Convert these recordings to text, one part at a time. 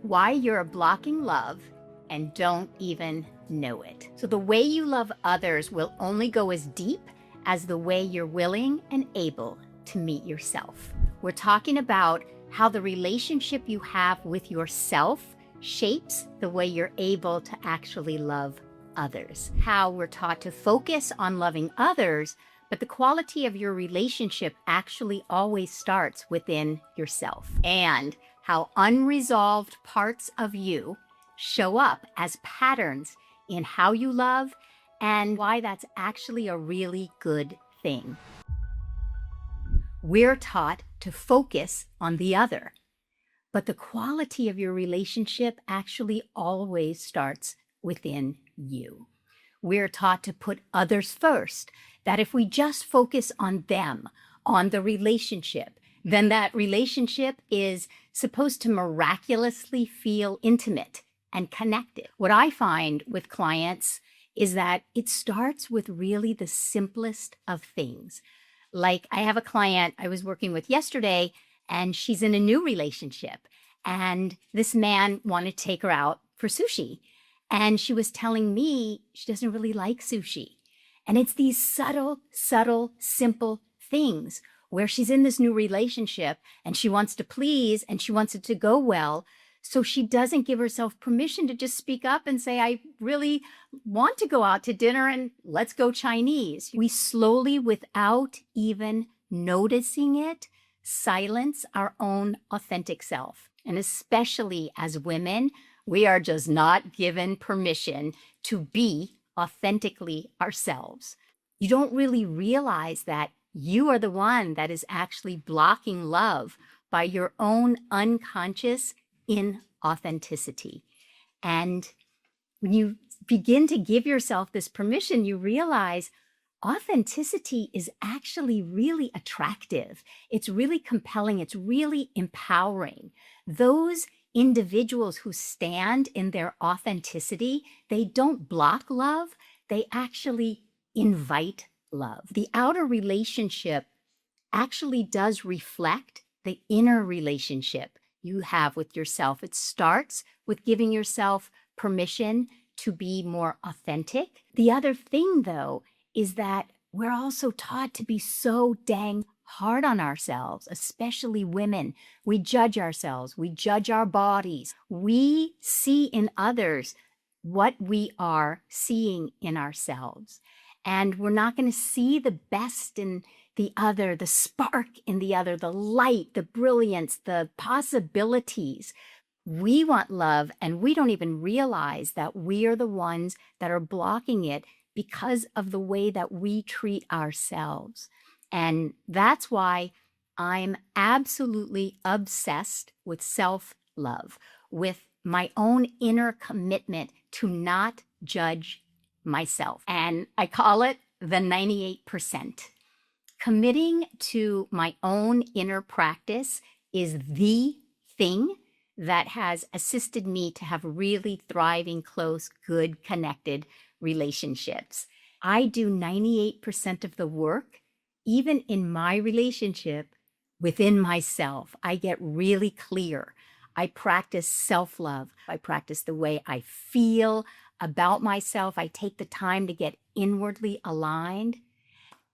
why you're blocking love and don't even know it. So, the way you love others will only go as deep as the way you're willing and able to meet yourself. We're talking about how the relationship you have with yourself shapes the way you're able to actually love others. How we're taught to focus on loving others, but the quality of your relationship actually always starts within yourself. And how unresolved parts of you show up as patterns in how you love and why that's actually a really good thing. We're taught to focus on the other, but the quality of your relationship actually always starts within you. We're taught to put others first, that if we just focus on them, on the relationship, then that relationship is supposed to miraculously feel intimate and connected. What I find with clients is that it starts with really the simplest of things. Like, I have a client I was working with yesterday, and she's in a new relationship. And this man wanted to take her out for sushi. And she was telling me she doesn't really like sushi. And it's these subtle, simple things where she's in this new relationship and she wants to please and she wants it to go well. So she doesn't give herself permission to just speak up and say, I really want to go out to dinner and let's go Chinese. We slowly, without even noticing it, silence our own authentic self. And especially as women, we are just not given permission to be authentically ourselves. You don't really realize that you are the one that is actually blocking love by your own unconscious inauthenticity. And when you begin to give yourself this permission, you realize authenticity is actually really attractive. It's really compelling. It's really empowering. Those individuals who stand in their authenticity, they don't block love, they actually invite love. The outer relationship actually does reflect the inner relationship you have with yourself. It starts with giving yourself permission to be more authentic. The other thing, though, is that we're also taught to be so dang hard on ourselves, especially women. We judge ourselves. We judge our bodies. We see in others what we are seeing in ourselves. And we're not going to see the best in the other, the spark in the other, the light, the brilliance, the possibilities. We want love, and we don't even realize that we are the ones that are blocking it because of the way that we treat ourselves. And that's why I'm absolutely obsessed with self-love, with my own inner commitment to not judge myself. And I call it the 98%. Committing to my own inner practice is the thing that has assisted me to have really thriving, close, good, connected relationships. I do 98% of the work, even in my relationship, within myself. I get really clear. I practice self-love. I practice the way I feel about myself. I take the time to get inwardly aligned.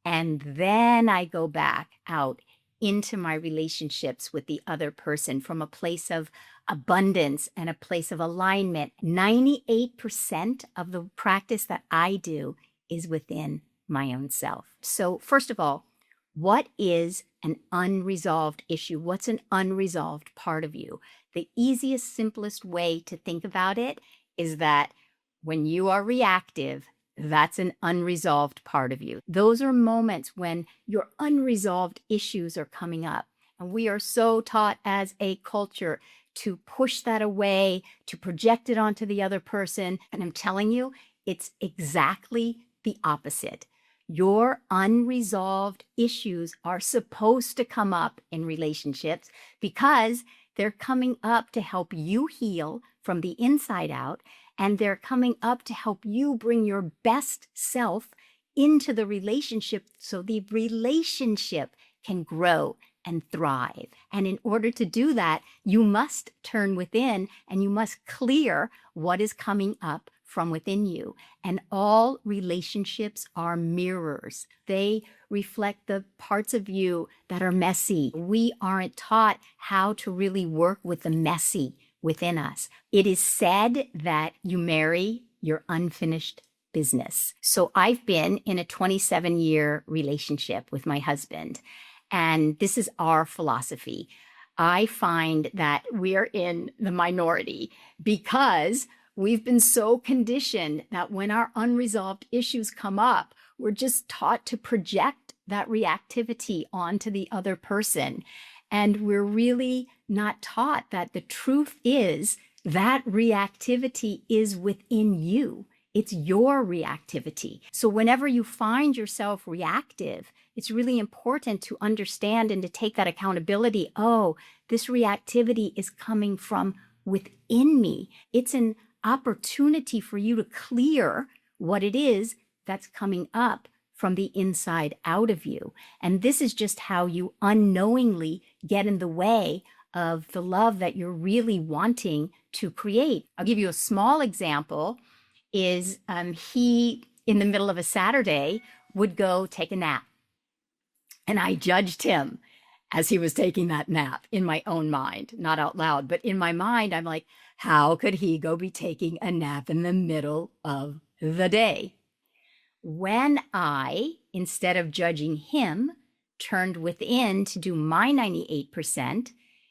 And then I go back out into my relationships with the other person from a place of abundance and a place of alignment. 98% of the practice that I do is within my own self. So first of all, what is an unresolved issue? What's an unresolved part of you? The easiest, simplest way to think about it is that when you are reactive, that's an unresolved part of you. Those are moments when your unresolved issues are coming up. And we are so taught as a culture to push that away, to project it onto the other person. And I'm telling you, it's exactly the opposite. Your unresolved issues are supposed to come up in relationships because they're coming up to help you heal from the inside out. And they're coming up to help you bring your best self into the relationship so the relationship can grow and thrive. And in order to do that, you must turn within and you must clear what is coming up from within you. And all relationships are mirrors. They reflect the parts of you that are messy. We aren't taught how to really work with the messy within us. It is said that you marry your unfinished business. So I've been in a 27-year relationship with my husband, and this is our philosophy. I find that we're in the minority because we've been so conditioned that when our unresolved issues come up, we're just taught to project that reactivity onto the other person. And we're really not taught that the truth is that reactivity is within you. It's your reactivity. So whenever you find yourself reactive, it's really important to understand and to take that accountability. Oh, this reactivity is coming from within me. It's an opportunity for you to clear what it is that's coming up from the inside out of you. And this is just how you unknowingly get in the way of the love that you're really wanting to create. I'll give you a small example. Is he, in the middle of a Saturday, would go take a nap. And I judged him as he was taking that nap in my own mind, not out loud, but in my mind, I'm like, how could he go be taking a nap in the middle of the day? When I, instead of judging him, turned within to do my 98%,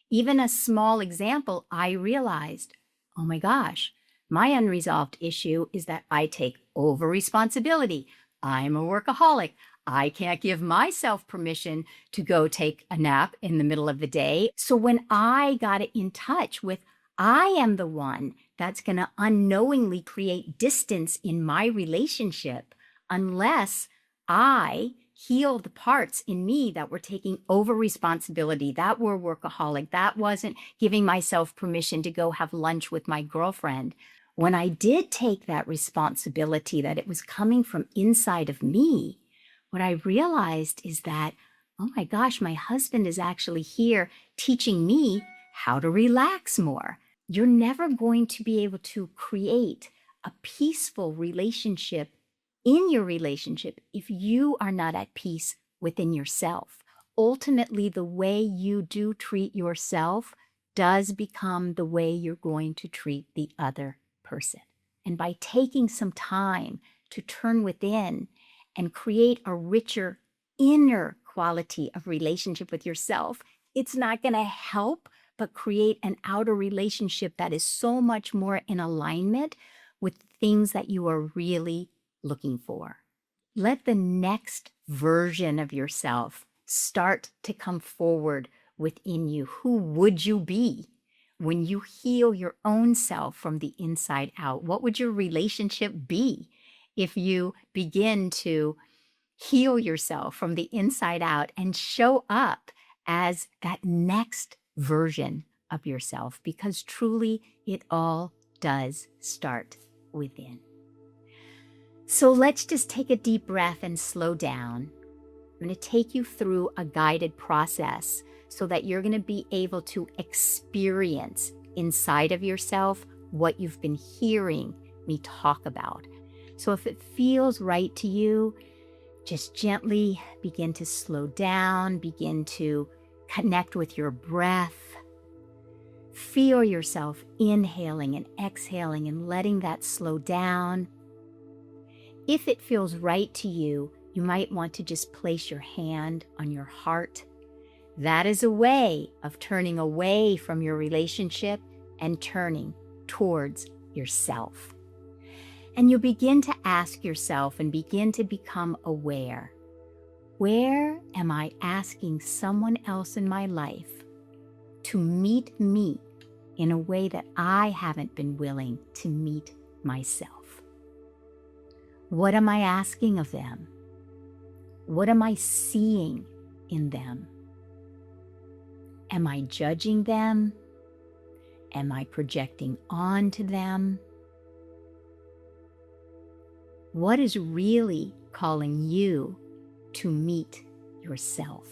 even a small example, I realized, oh my gosh, my unresolved issue is that I take over responsibility. I'm a workaholic. I can't give myself permission to go take a nap in the middle of the day. So when I got in touch with, I am the one that's going to unknowingly create distance in my relationship unless I heal the parts in me that were taking over responsibility, that were workaholic, that wasn't giving myself permission to go have lunch with my girlfriend. When I did take that responsibility, that it was coming from inside of me, what I realized is that, oh my gosh, my husband is actually here teaching me how to relax more. You're never going to be able to create a peaceful relationship in your relationship if you are not at peace within yourself. Ultimately, the way you do treat yourself does become the way you're going to treat the other person. And by taking some time to turn within and create a richer inner quality of relationship with yourself, it's not going to help but create an outer relationship that is so much more in alignment with things that you are really looking for. Let the next version of yourself start to come forward within you. Who would you be when you heal your own self from the inside out? What would your relationship be if you begin to heal yourself from the inside out and show up as that next version of yourself? Because truly, it all does start within. So let's just take a deep breath and slow down. I'm going to take you through a guided process so that you're going to be able to experience inside of yourself what you've been hearing me talk about. So if it feels right to you, just gently begin to slow down, begin to connect with your breath. Feel yourself inhaling and exhaling and letting that slow down. If it feels right to you, you might want to just place your hand on your heart. That is a way of turning away from your relationship and turning towards yourself. And you begin to ask yourself and begin to become aware. Where am I asking someone else in my life to meet me in a way that I haven't been willing to meet myself? What am I asking of them? What am I seeing in them? Am I judging them? Am I projecting onto them? What is really calling you to meet yourself?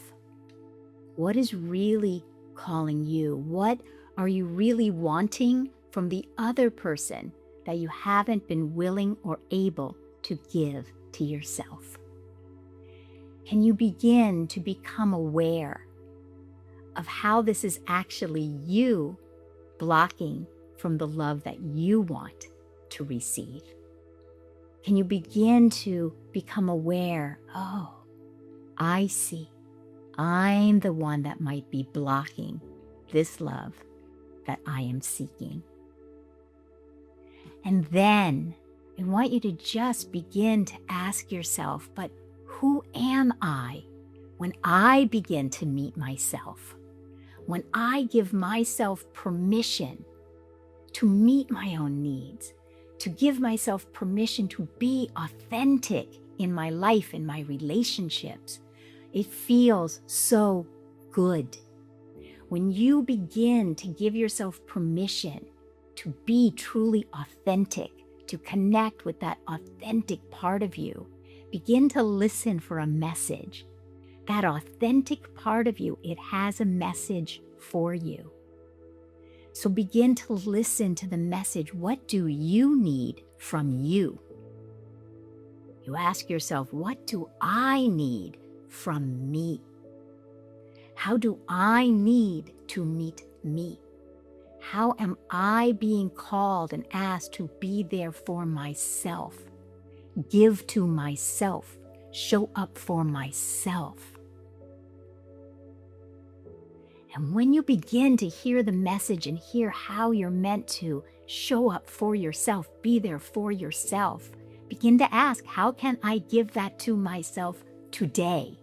What is really calling you? What are you really wanting from the other person that you haven't been willing or able to give to yourself? Can you begin to become aware of how this is actually you blocking from the love that you want to receive? Can you begin to become aware, oh, I see, I'm the one that might be blocking this love that I am seeking. And then I want you to just begin to ask yourself, but who am I when I begin to meet myself? When I give myself permission to meet my own needs, to give myself permission to be authentic in my life, in my relationships, it feels so good. When you begin to give yourself permission to be truly authentic, to connect with that authentic part of you, begin to listen for a message. That authentic part of you, it has a message for you. So begin to listen to the message. What do you need from you? You ask yourself, what do I need from me? How do I need to meet me? How am I being called and asked to be there for myself, give to myself, show up for myself? And when you begin to hear the message and hear how you're meant to show up for yourself, be there for yourself, begin to ask, how can I give that to myself today?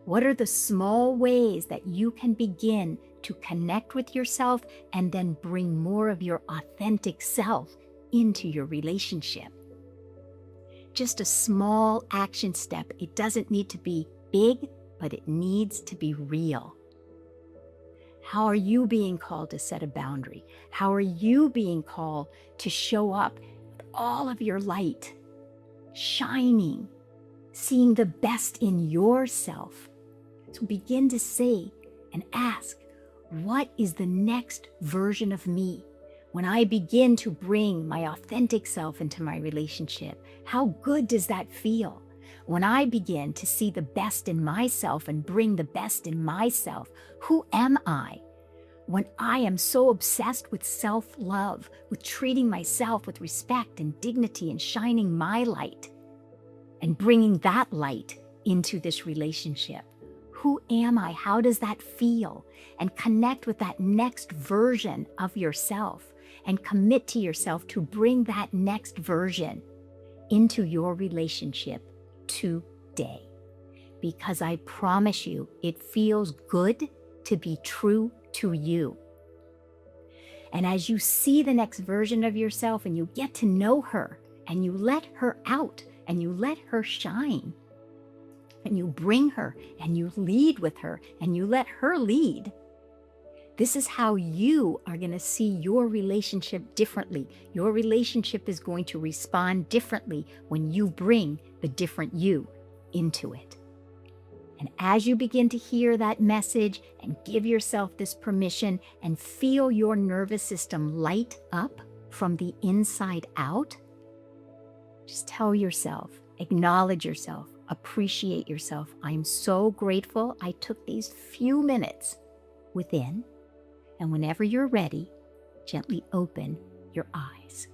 What are the small ways that you can begin to connect with yourself and then bring more of your authentic self into your relationship? Just a small action step. It doesn't need to be big, but it needs to be real. How are you being called to set a boundary? How are you being called to show up with all of your light, shining, seeing the best in yourself? So begin to say and ask, what is the next version of me? When I begin to bring my authentic self into my relationship, how good does that feel? When I begin to see the best in myself and bring the best in myself, who am I? When I am so obsessed with self-love, with treating myself with respect and dignity and shining my light and bringing that light into this relationship, who am I? How does that feel? And connect with that next version of yourself and commit to yourself to bring that next version into your relationship today. Because I promise you, it feels good to be true to you. And as you see the next version of yourself and you get to know her and you let her out and you let her shine and you bring her and you lead with her and you let her lead, this is how you are going to see your relationship differently. Your relationship is going to respond differently when you bring the different you into it. And as you begin to hear that message and give yourself this permission and feel your nervous system light up from the inside out, just tell yourself, acknowledge yourself, appreciate yourself. I'm so grateful I took these few minutes within. And whenever you're ready, gently open your eyes.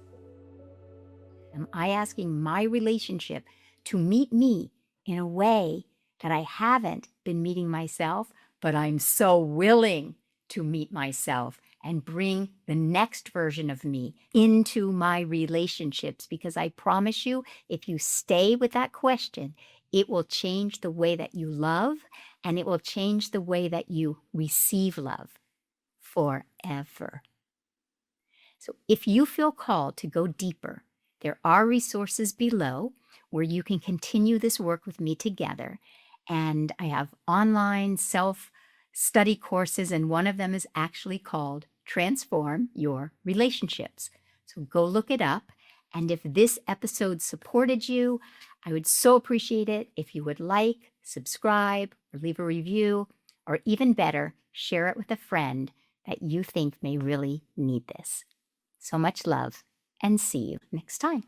Am I asking my relationship to meet me in a way that I haven't been meeting myself, but I'm so willing to meet myself and bring the next version of me into my relationships? Because I promise you, if you stay with that question, it will change the way that you love and it will change the way that you receive love forever. So if you feel called to go deeper, there are resources below where you can continue this work with me together. And I have online self-study courses, and one of them is actually called Transform Your Relationships. So go look it up. And if this episode supported you, I would so appreciate it if you would like, subscribe, or leave a review, or even better, share it with a friend that you think may really need this. So much love, and see you next time.